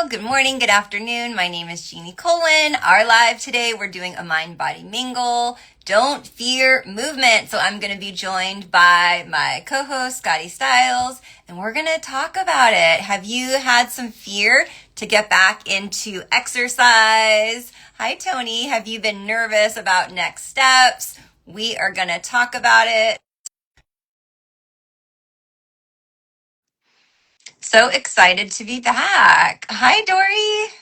all. Good morning, good afternoon. My name is Jeannie Colwyn. Our live today, we're doing a Mind-Body Mingle. Don't fear movement. So I'm going to be joined by my co-host, Scotty Styles, and we're going to talk about it. Have you had some fear to get back into exercise? Hi, Tony. Have you been nervous about next steps? We are going to talk about it. So excited to be back. Hi, Dory.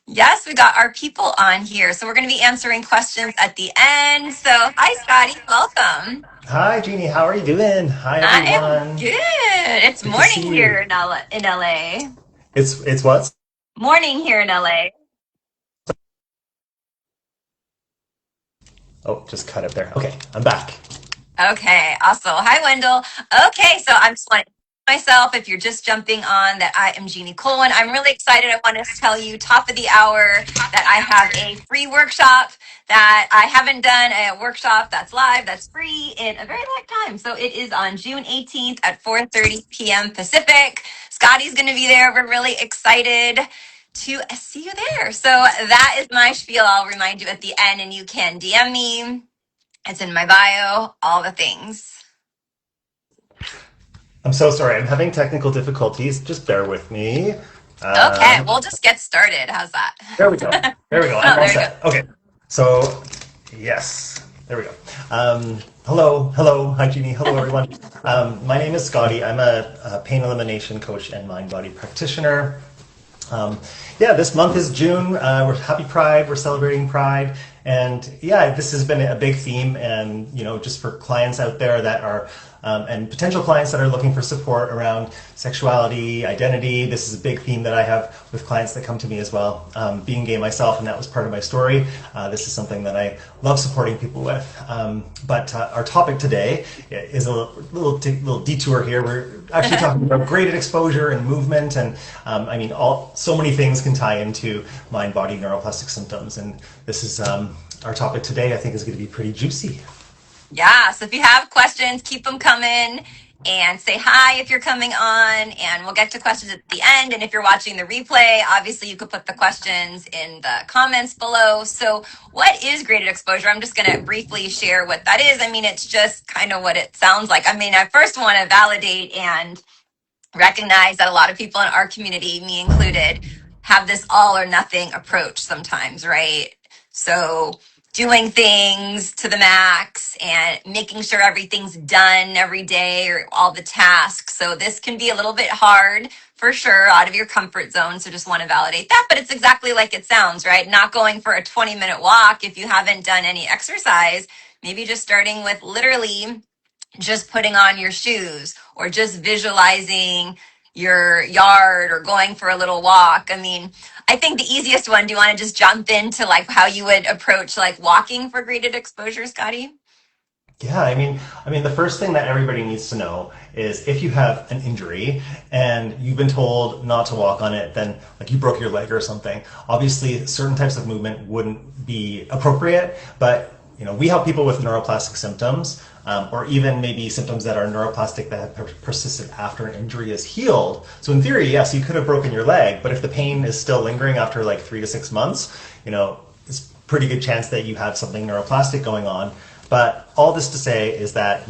Yes, we got our people on here. So we're going to be answering questions at the end. So, hi, Scotty. Welcome. Hi, Jeannie. How are you doing? Hi, I am everyone. good. It's Good to morning see here you. in LA. It's what? Morning here in LA. Oh, just cut it there. Okay, I'm back. Okay, awesome. Hi, Wendell. Okay, so I'm just like myself, if you're just jumping on, that I am Jeannie Colwyn. I'm really excited. I want to tell you, top of the hour, that I have a free workshop that I haven't done, a workshop that's live, that's free in a very long time. So it is on June 18th at 4:30 p.m. Pacific. Scotty's going to be there. We're really excited to see you there. So that is my spiel. I'll remind you at the end, and you can DM me. It's in my bio, all the things. I'm so sorry. I'm having technical difficulties. Just bear with me. Okay, Um, we'll just get started. How's there we go. that? There we go. I'm Oh, all there you go. set. Okay. So, yes. There we go. Hello. Hello. Hi, Jeannie. Hello, everyone. My name is Scotty. I'm a pain elimination coach and mind body practitioner. Um, yeah, this month is June. We're happy Pride. We're celebrating Pride, and yeah, this has been a big theme. And just for clients out there that are and potential clients that are looking for support around sexuality, identity, this is a big theme that I have with clients that come to me as well. Being gay myself, and that was part of my story. This is something that I love supporting people with. But our topic today is a little detour here. We're actually talking about graded exposure and movement, and I mean, so many things can tie into mind-body neuroplastic symptoms, and this is our topic today. I think is going to be pretty juicy. Yeah, so if you have questions, keep them coming and say hi if you're coming on, and we'll get to questions at the end. And if you're watching the replay, obviously you could put the questions in the comments below. So, what is graded exposure? I'm just going to briefly share what that is. I mean, it's just kind of what it sounds like. I mean, I first want to validate and recognize that a lot of people in our community, me included, have this all or nothing approach sometimes, right? So doing things to the max and making sure everything's done every day or all the tasks. So this can be a little bit hard for sure, out of your comfort zone. So just want to validate that. But it's exactly like it sounds, right? Not going for a 20-minute walk if you haven't done any exercise. Maybe just starting with literally just putting on your shoes or just visualizing your yard or going for a little walk. I mean, I think the easiest one, do you want to just jump into like how you would approach like walking for graded exposure, Scotty? Yeah, I mean, the first thing that everybody needs to know is if you have an injury and you've been told not to walk on it, then like you broke your leg or something. Obviously, certain types of movement wouldn't be appropriate, but we help people with neuroplastic symptoms, or even maybe symptoms that are neuroplastic that have persisted after an injury is healed. So in theory, yes, you could have broken your leg, but if the pain is still lingering after like 3 to 6 months, it's a pretty good chance that you have something neuroplastic going on. But all this to say is that,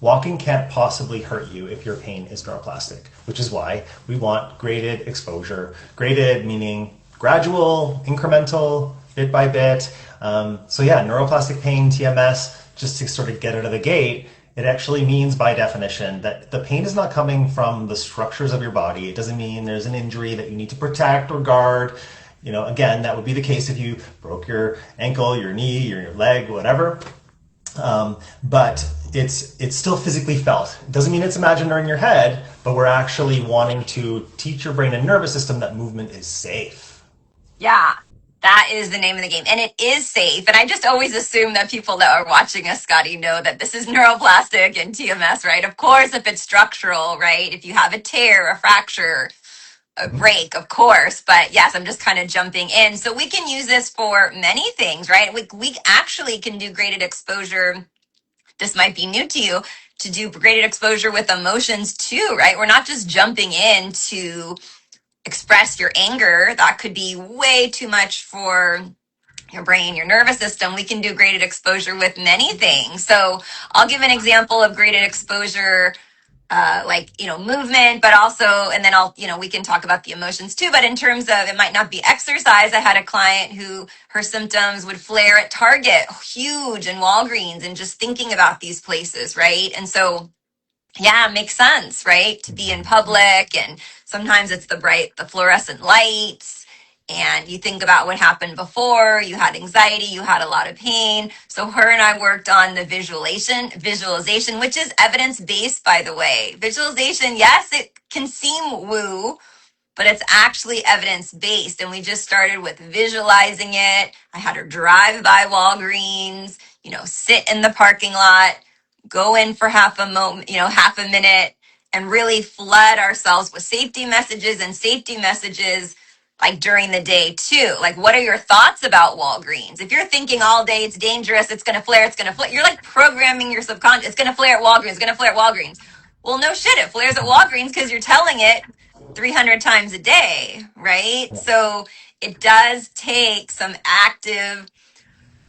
walking can't possibly hurt you if your pain is neuroplastic, which is why we want graded exposure. Graded meaning gradual, incremental, bit by bit. So yeah, neuroplastic pain, TMS, just to sort of get out of the gate, it actually means by definition that the pain is not coming from the structures of your body. It doesn't mean there's an injury that you need to protect or guard. Again, that would be the case if you broke your ankle, your knee, your leg, whatever. But it's still physically felt. It doesn't mean it's imagined or in your head, but we're actually wanting to teach your brain and nervous system that movement is safe. Yeah, that is the name of the game. And it is safe. And I just always assume that people that are watching us, Scotty, know that this is neuroplastic and TMS, right? Of course, if it's structural, right? If you have a tear, a fracture, a Mhm. break, of course. But yes, I'm just kind of jumping in. So we can use this for many things, right? We actually can do graded exposure. This might be new to you, to do graded exposure with emotions too, right? We're not just jumping into express your anger, that could be way too much for your brain, your nervous system. We can do graded exposure with many things. So I'll give an example of graded exposure, like, movement, but also, and then we can talk about the emotions too. But in terms of, it might not be exercise. I had a client who her symptoms would flare at Target, huge, and Walgreens, and just thinking about these places, right? And so, yeah, it makes sense, right? To be in public, and sometimes it's the fluorescent lights, and you think about what happened before, you had anxiety, you had a lot of pain. So her and I worked on the visualization, which is evidence-based, by the way. Visualization, yes, it can seem woo, but it's actually evidence-based. And we just started with visualizing it. I had her drive by Walgreens, sit in the parking lot, go in for half a moment, half a minute, and really flood ourselves with safety messages like during the day too. Like, what are your thoughts about Walgreens? If you're thinking all day it's dangerous, it's going to flare, you're like programming your subconscious, it's going to flare at Walgreens, it's going to flare at Walgreens. Well, no shit, it flares at Walgreens because you're telling it 300 times a day, right? So it does take some active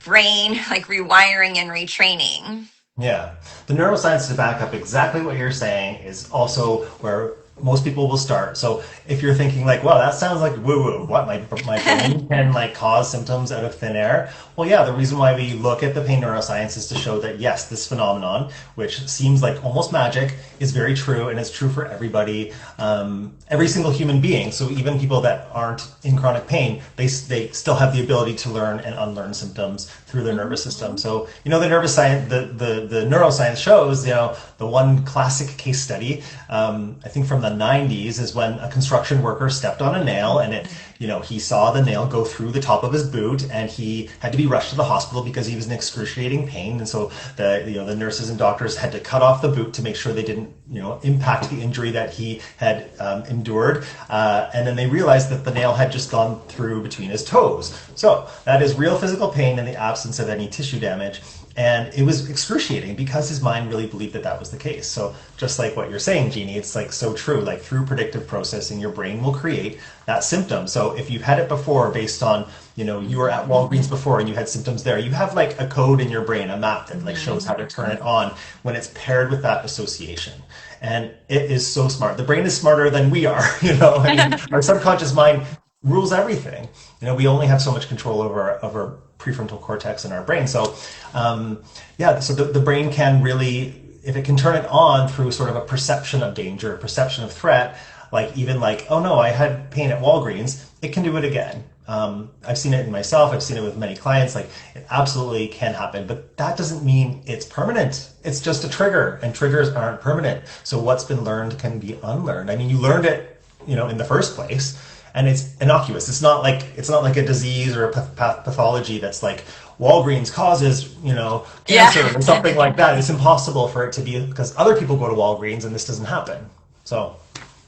brain, like rewiring and retraining. Yeah. The neuroscience to back up exactly what you're saying is also where most people will start. So if you're thinking like, well, that sounds like woo woo, what my brain can like cause symptoms out of thin air. Well, yeah, the reason why we look at the pain neuroscience is to show that yes, this phenomenon, which seems like almost magic, is very true and it's true for everybody, every single human being. So even people that aren't in chronic pain, they still have the ability to learn and unlearn symptoms through their nervous system. So the nervous science, the neuroscience shows, the one classic case study, I think from the 90s, is when a construction worker stepped on a nail and he saw the nail go through the top of his boot and he had to be rushed to the hospital because he was in excruciating pain. And so the nurses and doctors had to cut off the boot to make sure they didn't impact the injury that he had endured. And then they realized that the nail had just gone through between his toes. So that is real physical pain in the absence of any tissue damage. And it was excruciating because his mind really believed that that was the case. So just like what you're saying, Jeannie, it's like so true. Like through predictive processing, your brain will create that symptom. So if you've had it before based on, you were at Walgreens before and you had symptoms there, you have like a code in your brain, a map that like shows how to turn it on when it's paired with that association. And it is so smart. The brain is smarter than we are, our subconscious mind rules everything. We only have so much control over our prefrontal cortex in our brain. So, so the brain can really, if it can turn it on through sort of a perception of danger, perception of threat, like even like, oh no, I had pain at Walgreens, it can do it again. I've seen it in myself. I've seen it with many clients. Like it absolutely can happen, but that doesn't mean it's permanent. It's just a trigger, and triggers aren't permanent. So what's been learned can be unlearned. I mean, you learned it, in the first place, and it's innocuous. It's not like a disease or a pathology that's like Walgreens causes, cancer or something like that. It's impossible for it to be because other people go to Walgreens and this doesn't happen. So.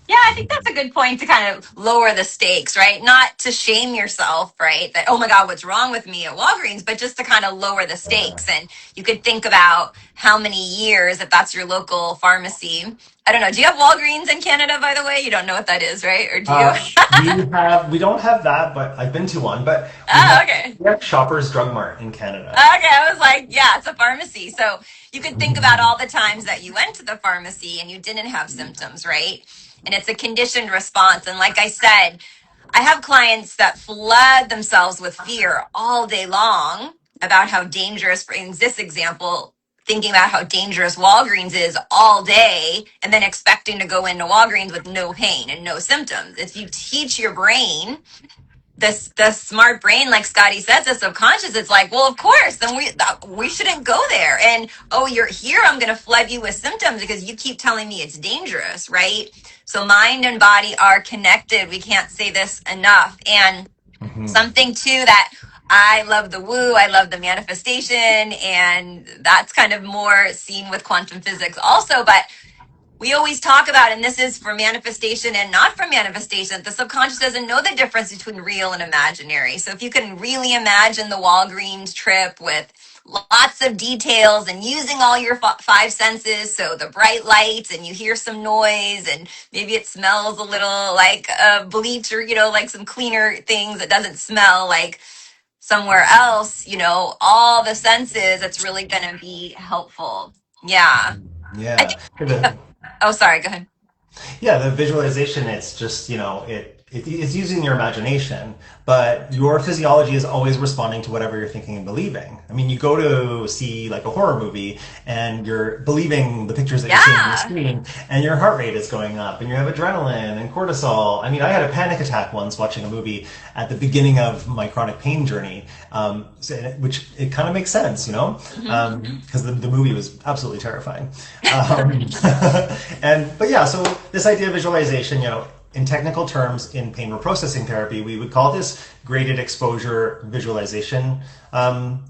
Yeah, I think that's a good point to kind of lower the stakes, right? Not to shame yourself, right? That, oh my God, what's wrong with me at Walgreens, but just to kind of lower the stakes. And you could think about how many years, if that's your local pharmacy. I don't know. Do you have Walgreens in Canada, by the way? You don't know what that is, right? Or do you? We don't have that, but I've been to one. But okay. We have Shoppers Drug Mart in Canada. Okay, I was like, yeah, it's a pharmacy. So you could think about all the times that you went to the pharmacy and you didn't have symptoms, right? And it's a conditioned response. And like I said, I have clients that flood themselves with fear all day long about how dangerous, for this example, thinking about how dangerous Walgreens is all day and then expecting to go into Walgreens with no pain and no symptoms. If you teach your brain, the smart brain, like Scotty says, the subconscious, it's like, well, of course, then we shouldn't go there. And oh, you're here, I'm going to flood you with symptoms because you keep telling me it's dangerous, right? So mind and body are connected. We can't say this enough. And something too that I love the woo, I love the manifestation, and that's kind of more seen with quantum physics also. But we always talk about, and this is for manifestation and not for manifestation, the subconscious doesn't know the difference between real and imaginary. So if you can really imagine the Walgreens trip with lots of details and using all your five senses, so the bright lights and you hear some noise and maybe it smells a little like bleach or, like some cleaner things that doesn't smell like somewhere else, all the senses, it's really going to be helpful. Yeah. I Yeah. think, oh, sorry, go ahead. Yeah, the visualization, it's just, it's using your imagination, but your physiology is always responding to whatever you're thinking and believing. I mean, you go to see like a horror movie and you're believing the pictures that you're seeing on the Yeah. screen, and your heart rate is going up and you have adrenaline and cortisol. I mean, I had a panic attack once watching a movie at the beginning of my chronic pain journey, which it kind of makes sense, because the movie was absolutely terrifying. Um, but yeah, so this idea of visualization, in technical terms, in pain reprocessing therapy, we would call this graded exposure visualization,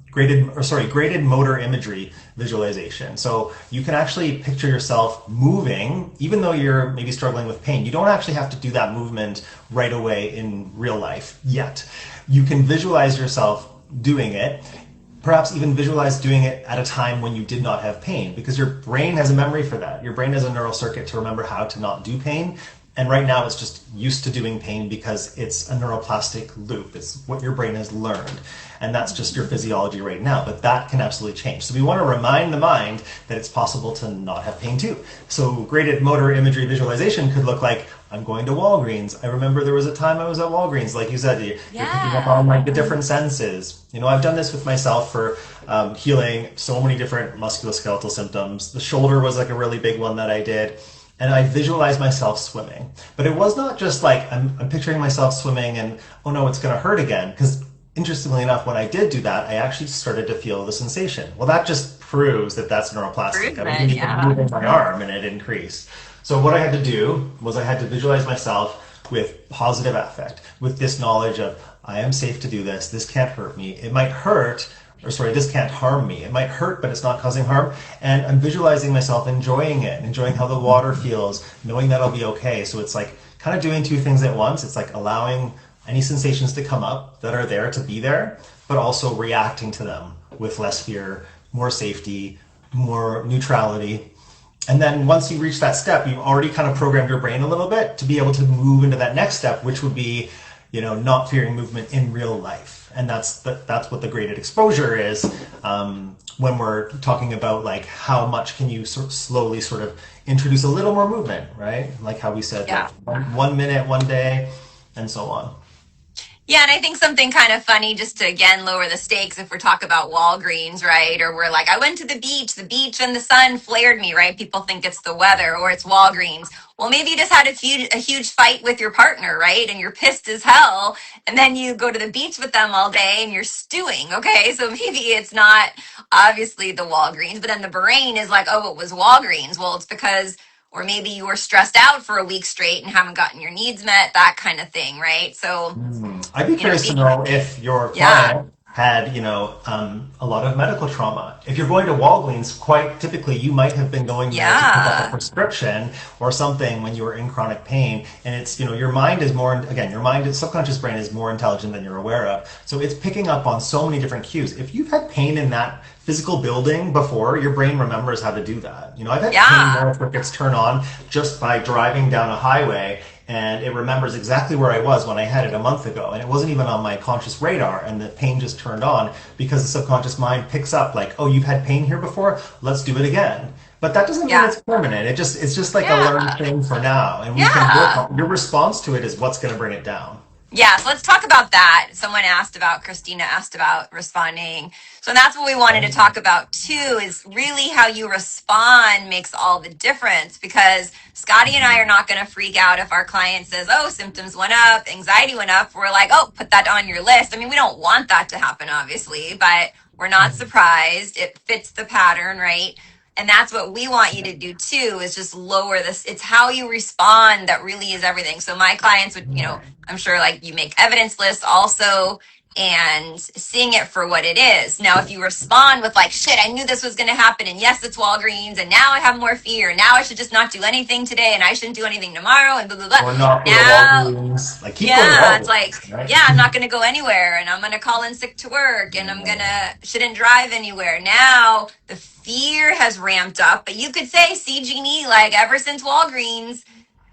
graded motor imagery visualization. So you can actually picture yourself moving, even though you're maybe struggling with pain. You don't actually have to do that movement right away in real life yet. You can visualize yourself doing it, perhaps even visualize doing it at a time when you did not have pain, because your brain has a memory for that. Your brain has a neural circuit to remember how to not do pain. And right now it's just used to doing pain because it's a neuroplastic loop. It's what your brain has learned. And that's just your physiology right now. But that can absolutely change. So we want to remind the mind that it's possible to not have pain too. So graded motor imagery visualization could look like, I'm going to Walgreens. I remember there was a time I was at Walgreens, like you said, you're picking up on Yeah. like the different senses. I've done this with myself for healing so many different musculoskeletal symptoms. The shoulder was like a really big one that I did. And I visualized myself swimming. But it was not just like, I'm picturing myself swimming and, oh no, it's going to hurt again. Because interestingly enough, when I did do that, I actually started to feel the sensation. Well, that just proves that that's neuroplastic. I Improvement. wasn't even Yeah. moving my arm and it increased. So what I had to do was I had to visualize myself with positive affect, with this knowledge of, I am safe to do this. This can't hurt me. It might hurt, this can't harm me. It might hurt, but it's not causing harm. And I'm visualizing myself enjoying it, enjoying how the water feels, knowing that I'll be okay. So it's like kind of doing two things at once. It's like allowing any sensations to come up that are there to be there, but also reacting to them with less fear, more safety, more neutrality. And then once you reach that step, you've already kind of programmed your brain a little bit to be able to move into that next step, which would be, not fearing movement in real life. And that's what the graded exposure is, when we're talking about like how much can you slowly sort of introduce a little more movement, right? Like how we said, Yeah. like 1 minute, 1 day, and so on. Yeah, and I think something kind of funny, just to again lower the stakes, if we're talking about Walgreens, right? Or we're like, I went to the beach and the sun flared me, right? People think it's the weather or it's Walgreens. Well, maybe you just had a huge fight with your partner, right? And you're pissed as hell. And then you go to the beach with them all day and you're stewing, okay? So maybe it's not obviously the Walgreens, but then the brain is like, oh, it was Walgreens. Well, it's because, or maybe you were stressed out for a week straight and haven't gotten your needs met, that kind of thing, right? So, I'd be curious to know if your yeah, client had, a lot of medical trauma. If you're going to Walgreens, quite typically you might have been going there to pick up a yeah, prescription or something when you were in chronic pain. And it's, your mind is more, again, your mind, subconscious brain is more intelligent than you're aware of. So it's picking up on so many different cues. If you've had pain in that physical building before, your brain remembers how to do that. I've had pain yeah. nerve circuits turn on just by driving down a highway, and it remembers exactly where I was when I had it a month ago, and it wasn't even on my conscious radar, and the pain just turned on because the subconscious mind picks up like, oh, you've had pain here before, let's do it again. But that doesn't mean Yeah. it's permanent. It's just like a learned Yeah. thing for now, and we can work Yeah. on your response to it is what's going to bring it down. Yeah. So let's talk about that. Someone asked about, Christina asked about responding. So that's what we wanted to talk about too, is really how you respond makes all the difference, because Scotty and I are not going to freak out if our client says, oh, symptoms went up, anxiety went up. We're like, oh, put that on your list. I mean, we don't want that to happen, obviously, but we're not surprised. It fits the pattern, right? And that's what we want you to do too, is just lower this. It's how you respond that really is everything. So my clients would, I'm sure like you make evidence lists also. and seeing it for what it is. Now, if you respond with like, shit, I knew this was going to happen. And yes, it's Walgreens. And now I have more fear. Now I should just not do anything today. And I shouldn't do anything tomorrow. And blah, blah, blah. Or not go to Now, Walgreens. Like keep going to yeah, it's like, Walgreens, right? yeah, I'm not going to go anywhere. And I'm going to call in sick to work. And I'm going to, shouldn't drive anywhere. Now the fear has ramped up. But you could say, see, Jeannie, like ever since Walgreens,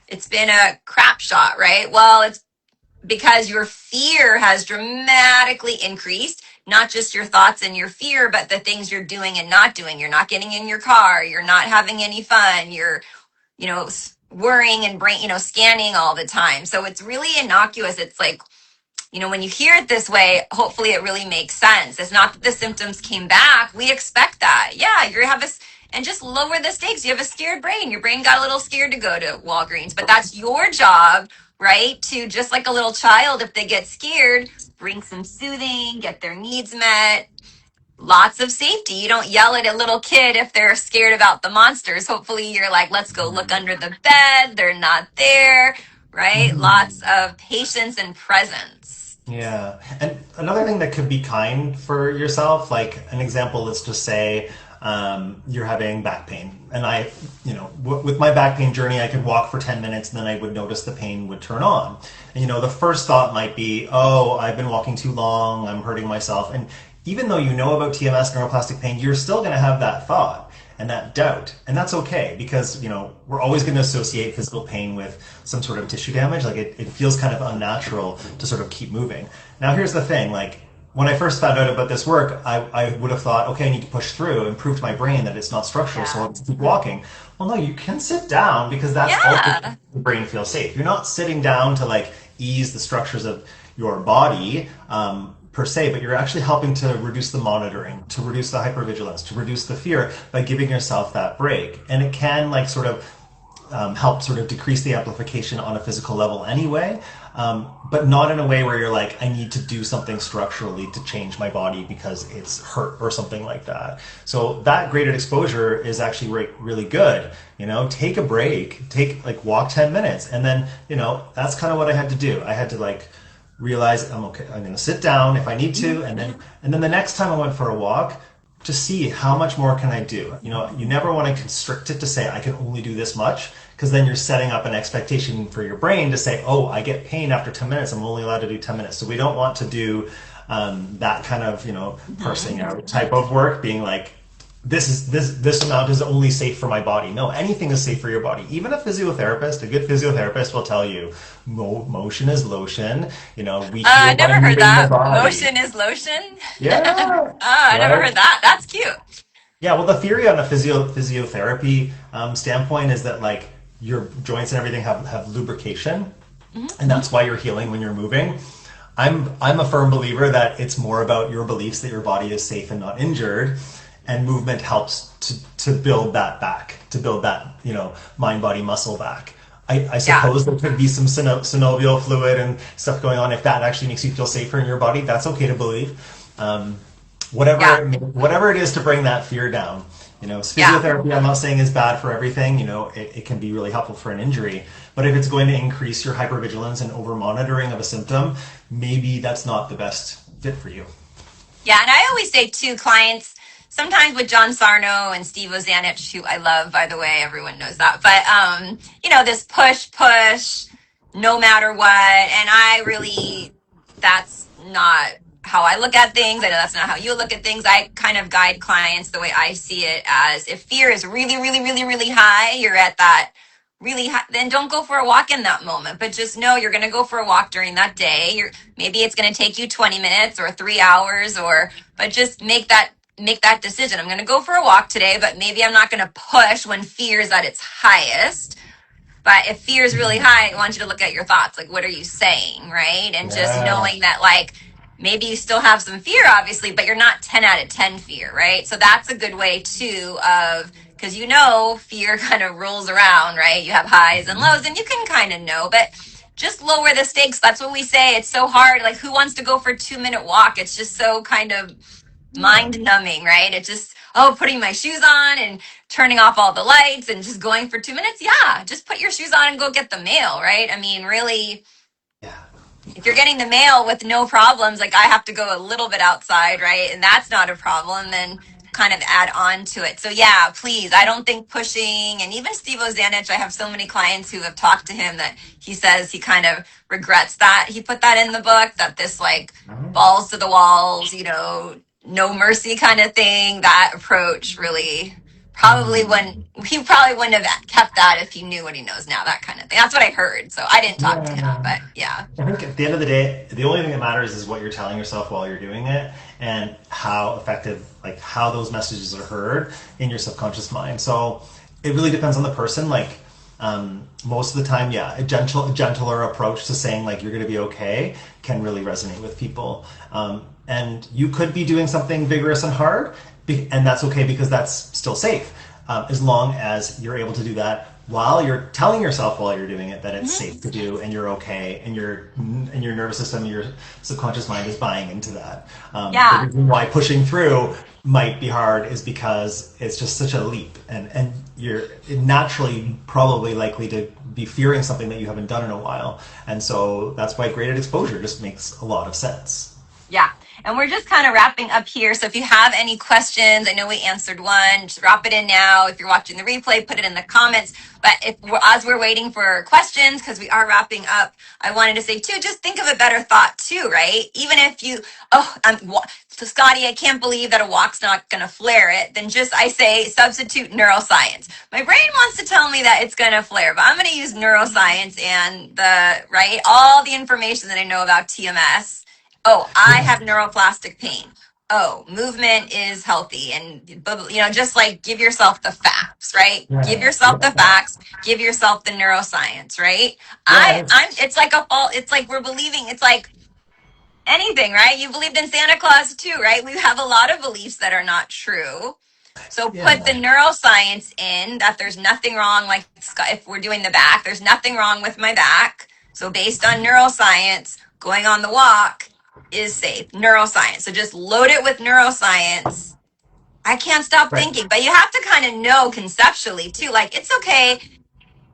it's been a crap shot, right? Well, it's because your fear has dramatically increased, not just your thoughts and your fear, but the things you're doing and not doing. You're not getting in your car, you're not having any fun, you're, you know, worrying and brain, you know, scanning all the time. So it's really innocuous. It's like, you know, when you hear it this way, hopefully it really makes sense. It's not that the symptoms came back. We expect that. Yeah, you have a, and just lower the stakes. You have a scared brain. Your brain got a little scared to go to Walgreens, but that's your job, right? To just like a little child, if they get scared, bring some soothing, get their needs met. Lots of safety. You don't yell at a little kid if they're scared about the monsters. Hopefully you're like, let's go look under the bed. They're not there, right? Lots of patience and presence. Yeah. And another thing that could be kind for yourself, like an example, let's just say you're having back pain. And with my back pain journey, I could walk for 10 minutes and then I would notice the pain would turn on. And, the first thought might be, oh, I've been walking too long, I'm hurting myself. And even though you know about TMS, neuroplastic pain, you're still going to have that thought and that doubt. And that's okay because, we're always going to associate physical pain with some sort of tissue damage. Like it feels kind of unnatural to sort of keep moving. Now, here's the thing, like when I first found out about this work, I would have thought, okay, I need to push through and prove to my brain that it's not structural, so I'll keep walking. Well, no, you can sit down because that's also the brain feels safe. You're not sitting down to like ease the structures of your body, per se, but you're actually helping to reduce the monitoring, to reduce the hypervigilance, to reduce the fear by giving yourself that break. And it can like sort of help sort of decrease the amplification on a physical level anyway, but not in a way where you're like, I need to do something structurally to change my body because it's hurt or something like that. So that graded exposure is actually really good. Take a break, walk 10 minutes. And then, that's kind of what I had to do. I had to like realize I'm okay. I'm going to sit down if I need to, and then the next time I went for a walk, to see how much more can I do. You never want to constrict it to say I can only do this much, because then you're setting up an expectation for your brain to say, oh, I get pain after 10 minutes. I'm only allowed to do 10 minutes. So we don't want to do that kind of parsing out type of work, being like, this amount is only safe for my body. No, anything is safe for your body. Even a physiotherapist, a good physiotherapist will tell you, motion is lotion. We heal I by never heard moving the that. body. Motion is lotion. Yeah, I never right. heard that. That's cute. Yeah, well, the theory on a physiotherapy standpoint is that like your joints and everything have lubrication, and that's why you're healing when you're moving. I'm a firm believer that it's more about your beliefs that your body is safe and not injured, and movement helps to build that back, to build that mind-body muscle back. I suppose there could be some synovial fluid and stuff going on. If that actually makes you feel safer in your body, that's okay to believe. Whatever it is to bring that fear down. Physiotherapy, I'm not saying is bad for everything. It can be really helpful for an injury. But if it's going to increase your hypervigilance and over monitoring of a symptom, maybe that's not the best fit for you. Yeah, and I always say to clients, sometimes with John Sarno and Steve Ozanich, who I love, by the way, everyone knows that. But, this push, no matter what. And I really, that's not how I look at things. I know that's not how you look at things. I kind of guide clients the way I see it as if fear is really, really, really, really high, you're at that really high, then don't go for a walk in that moment, but just know you're going to go for a walk during that day. Maybe it's going to take you 20 minutes or 3 hours, but just make that decision. I'm going to go for a walk today, but maybe I'm not going to push when fear is at its highest. But if fear is really high, I want you to look at your thoughts. Like, what are you saying, right? And just knowing that, like, maybe you still have some fear, obviously, but you're not 10 out of 10 fear, right? So that's a good way, too, because fear kind of rolls around, right? You have highs and lows, and you can kind of know, but just lower the stakes. That's what we say. It's so hard. Like, who wants to go for a 2-minute walk? It's just so kind of mind numbing, right? It's just, putting my shoes on and turning off all the lights and just going for 2 minutes. Yeah, just put your shoes on and go get the mail, right? I mean, really. Yeah. if you're getting the mail with no problems, like I have to go a little bit outside, right? And that's not a problem, then kind of add on to it. So yeah, please. I don't think pushing, and even Steve Ozanich, I have so many clients who have talked to him that he says he kind of regrets that he put that in the book, that this like balls to the walls, no mercy kind of thing, that approach really probably when he probably wouldn't have kept that if he knew what he knows now, that kind of thing. That's what I heard. So I didn't talk to him, Yeah. but yeah. I think at the end of the day, the only thing that matters is what you're telling yourself while you're doing it and how effective, like how those messages are heard in your subconscious mind. So it really depends on the person. Like most of the time, yeah, a gentler approach to saying like you're going to be okay can really resonate with people. And you could be doing something vigorous and hard, and that's okay because that's still safe, as long as you're able to do that while you're telling yourself while you're doing it that it's safe to do and you're okay, and your nervous system, your subconscious mind is buying into that. The Yeah. reason why pushing through might be hard is because it's just such a leap, and you're naturally probably likely to be fearing something that you haven't done in a while, and so that's why graded exposure just makes a lot of sense. Yeah. And we're just kind of wrapping up here. So if you have any questions, I know we answered one, just drop it in now. If you're watching the replay, put it in the comments. But as we're waiting for questions, because we are wrapping up, I wanted to say too, just think of a better thought too, right? Even if you, so Scotty, I can't believe that a walk's not going to flare it. Then I say substitute neuroscience. My brain wants to tell me that it's going to flare, but I'm going to use neuroscience and all the information that I know about TMS. Oh, I have neuroplastic pain. Oh, movement is healthy. And, just like give yourself the facts, right? Give Yeah, yourself the facts, give yourself the neuroscience, right? yeah, It's like it's like we're believing, it's like anything, right? You believed in Santa Claus too, right? We have a lot of beliefs that are not true. So put the yeah. neuroscience in that there's nothing wrong, like if we're doing the back, there's nothing wrong with my back. So based on neuroscience, going on the walk is safe. Neuroscience. So just load it with neuroscience. I can't stop Right. thinking, but you have to kind of know conceptually too. Like it's okay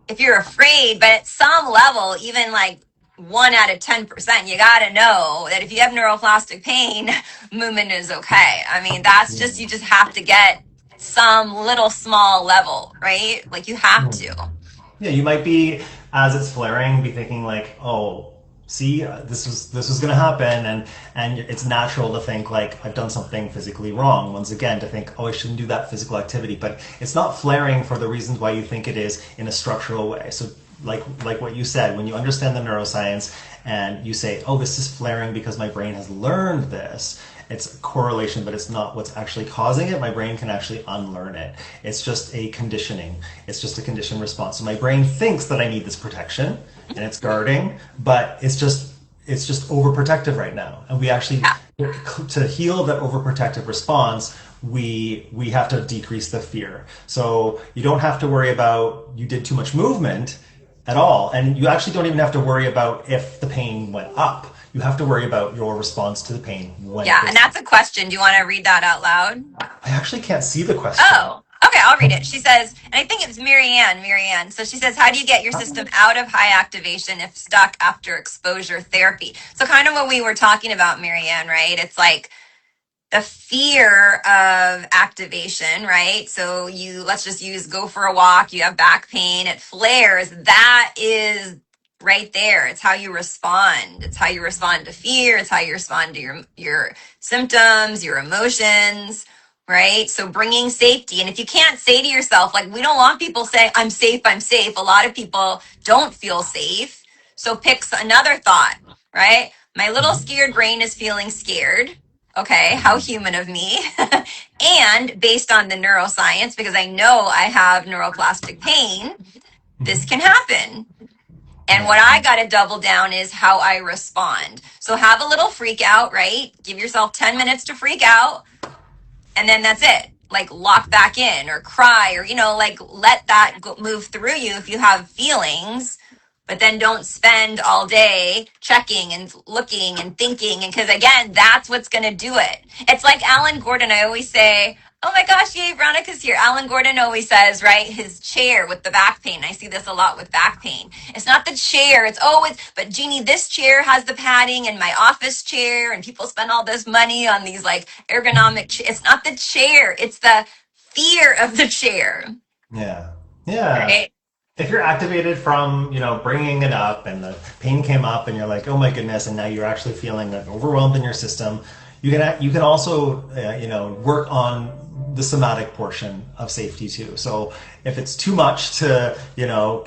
if you're afraid, but at some level, even like 1 out of 10%, you got to know that if you have neuroplastic pain, movement is okay. I mean, that's just, you just have to get some little small level, right? Like you have to. Yeah, you might be, as it's flaring, be thinking like, oh, see, this was going to happen, and it's natural to think like I've done something physically wrong. Once again, to think, oh, I shouldn't do that physical activity, but it's not flaring for the reasons why you think it is in a structural way. So, like what you said, when you understand the neuroscience and you say, oh, this is flaring because my brain has learned this. It's a correlation, but it's not what's actually causing it. My brain can actually unlearn it. It's just a conditioning. It's just a conditioned response. So my brain thinks that I need this protection and it's guarding, but it's just overprotective right now. And we actually, Yeah. to heal that overprotective response, we have to decrease the fear. So you don't have to worry about you did too much movement at all, and you actually don't even have to worry about if the pain went up. You have to worry about your response to the pain when it Yeah. goes And that's a question. Do you want to read that out loud? I actually can't see the question. Oh, okay, I'll read it. She says, and I think it's Marianne. So she says, how do you get your system out of high activation if stuck after exposure therapy? So kind of what we were talking about, Marianne, right? It's like the fear of activation, right? So let's just go for a walk, you have back pain, it flares. That is right there. It's how you respond. It's how you respond to fear. It's how you respond to your symptoms, your emotions, right? So bringing safety. And if you can't say to yourself, like we don't want people saying, I'm safe, I'm safe. A lot of people don't feel safe. So pick another thought, right? My little scared brain is feeling scared. Okay, how human of me. And based on the neuroscience, because I know I have neuroplastic pain, this can happen. And what I got to double down is how I respond. So have a little freak out, right? Give yourself 10 minutes to freak out, and then that's it. Like lock back in or cry or, like let that move through you if you have feelings, but then don't spend all day checking and looking and thinking. And because again, that's what's going to do it. It's like Alan Gordon. I always say, Oh my gosh, yay, Veronica's here. Alan Gordon always says, right, his chair with the back pain. I see this a lot with back pain. It's not the chair, it's always, but Jeannie, this chair has the padding and my office chair, and people spend all this money on these like ergonomic, it's not the chair, it's the fear of the chair, Yeah. Yeah. right? If you're activated from, bringing it up and the pain came up and you're like, oh my goodness, and now you're actually feeling like overwhelmed in your system, you can also, work on the somatic portion of safety too. So if it's too much to,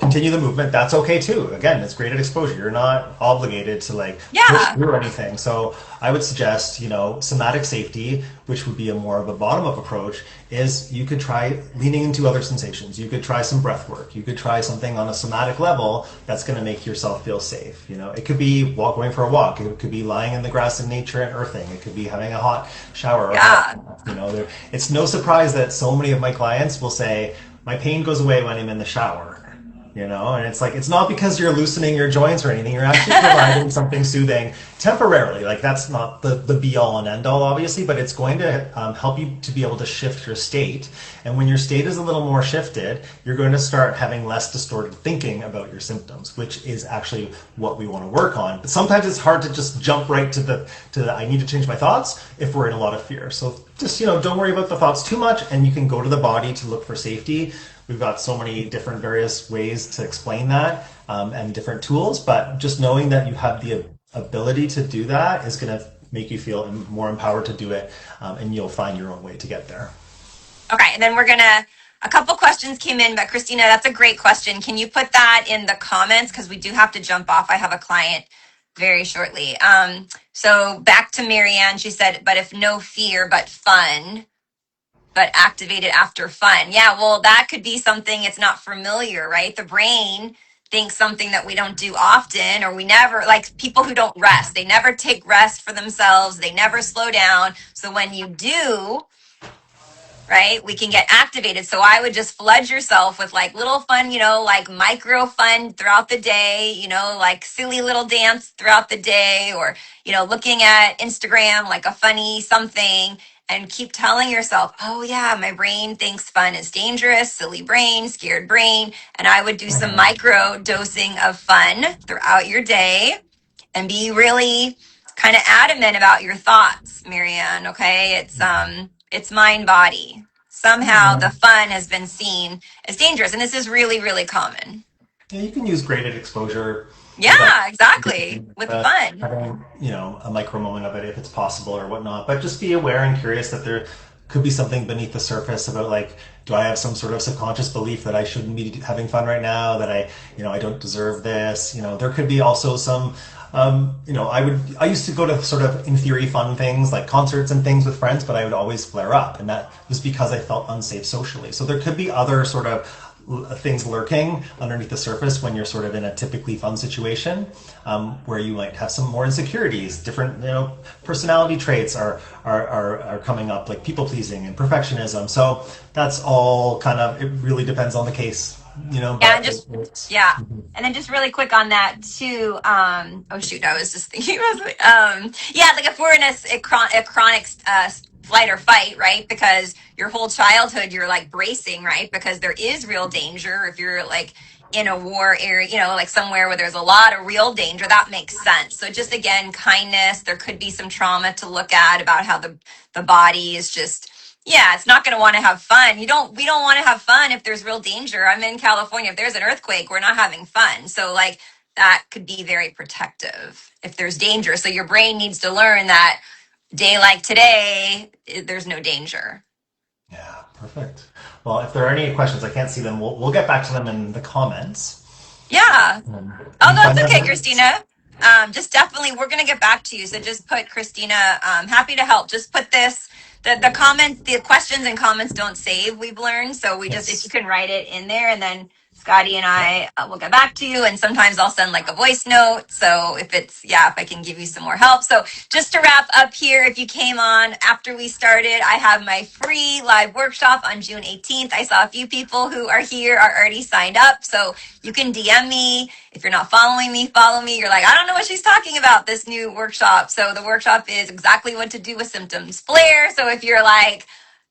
continue the movement, that's okay too. Again, it's graded exposure. You're not obligated to like push Yeah. through anything. So I would suggest, somatic safety, which would be a more of a bottom up approach, is you could try leaning into other sensations. You could try some breath work. You could try something on a somatic level that's going to make yourself feel safe. It could be going for a walk. It could be lying in the grass in nature and earthing. It could be having a hot shower or a hot Yeah. bath. It's no surprise that so many of my clients will say, my pain goes away when I'm in the shower. And it's like, it's not because you're loosening your joints or anything. You're actually providing something soothing temporarily. Like, that's not the be all and end all, obviously, but it's going to help you to be able to shift your state. And when your state is a little more shifted, you're going to start having less distorted thinking about your symptoms, which is actually what we want to work on. But sometimes it's hard to just jump right to the I need to change my thoughts if we're in a lot of fear. So just, don't worry about the thoughts too much, and you can go to the body to look for safety. We've got so many different various ways to explain that, and different tools, but just knowing that you have the ability to do that is going to make you feel more empowered to do it, and you'll find your own way to get there. Okay, and then a couple questions came in, but Christina, that's a great question. Can you put that in the comments? Because we do have to jump off. I have a client very shortly. So back to Marianne, she said, but if no fear, but fun, but activated after fun. Yeah, well, that could be something it's not familiar, right? The brain thinks something that we don't do often, or we never, like people who don't rest, they never take rest for themselves, they never slow down. So when you do, right, we can get activated. So I would just flood yourself with like little fun, like micro fun throughout the day, like silly little dance throughout the day, or, looking at Instagram, like a funny something, and keep telling yourself, oh yeah, my brain thinks fun is dangerous, silly brain, scared brain. And I would do some micro dosing of fun throughout your day and be really kind of adamant about your thoughts, Marianne. Okay. It's mind body. Somehow Yeah. the fun has been seen as dangerous. And this is really, really common. Yeah, you can use graded exposure without Yeah, exactly. With fun. having, a micro moment of it if it's possible or whatnot. But just be aware and curious that there could be something beneath the surface about, like, do I have some sort of subconscious belief that I shouldn't be having fun right now, that I don't deserve this. There could be also some, I used to go to sort of, in theory, fun things like concerts and things with friends, but I would always flare up, and that was because I felt unsafe socially. So there could be other sort of things lurking underneath the surface when you're sort of in a typically fun situation, where you might have some more insecurities. Different, personality traits are coming up, like people pleasing and perfectionism. So that's all kind of, it really depends on the case, Yeah, but and yeah. And then just really quick on that too. Oh shoot, I was just thinking about something. Yeah, like if we're in a chronic flight or fight, right? Because your whole childhood you're like bracing, right? Because there is real danger. If you're like in a war area, like somewhere where there's a lot of real danger, that makes sense. So just again, kindness. There could be some trauma to look at about how the body is just, yeah, it's not going to want to have fun. We don't want to have fun if there's real danger. I'm in California. If there's an earthquake, we're not having fun. So like that could be very protective if there's danger. So your brain needs to learn that day like today, there's no danger. Yeah, perfect. Well, if there are any questions, I can't see them. We'll get back to them in the comments. Yeah. Oh, Any no, it's fun okay, memories? Christina. Just definitely, we're going to get back to you. So just put Christina, happy to help. Just put this, the comments, the questions and comments don't save, we've learned. So we just, if you Yes. can write it in there, and then Scotty and I will get back to you. And sometimes I'll send like a voice note. So if I can give you some more help. So just to wrap up here, if you came on after we started, I have my free live workshop on June 18th. I saw a few people who are here are already signed up. So you can DM me. If you're not following me, follow me. You're like, I don't know what she's talking about, this new workshop. So the workshop is exactly what to do with symptoms flare. So if you're like,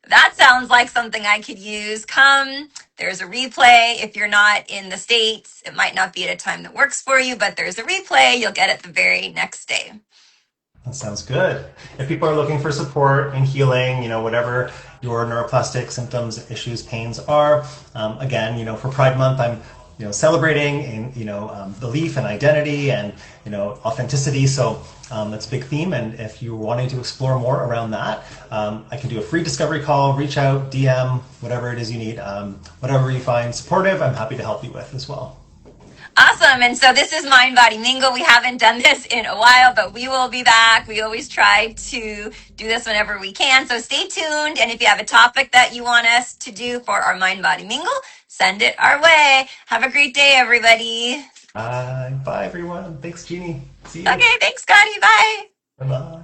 That sounds like something I could use. Come, there's a replay. If you're not in the States, it might not be at a time that works for you, but there's a replay. You'll get it the very next day. That sounds good. If people are looking for support and healing, whatever your neuroplastic symptoms, issues, pains are, again, for Pride Month, I'm, celebrating in, belief and identity and, authenticity. So that's a big theme. And if you're wanting to explore more around that, I can do a free discovery call, reach out, DM, whatever it is you need, whatever you find supportive, I'm happy to help you with as well. Awesome. And so this is Mind-Body Mingle. We haven't done this in a while, but we will be back. We always try to do this whenever we can. So stay tuned. And if you have a topic that you want us to do for our Mind-Body Mingle, send it our way. Have a great day, everybody. Bye, everyone. Thanks, Jeannie. See you. Okay, thanks, Scotty. Bye. Bye.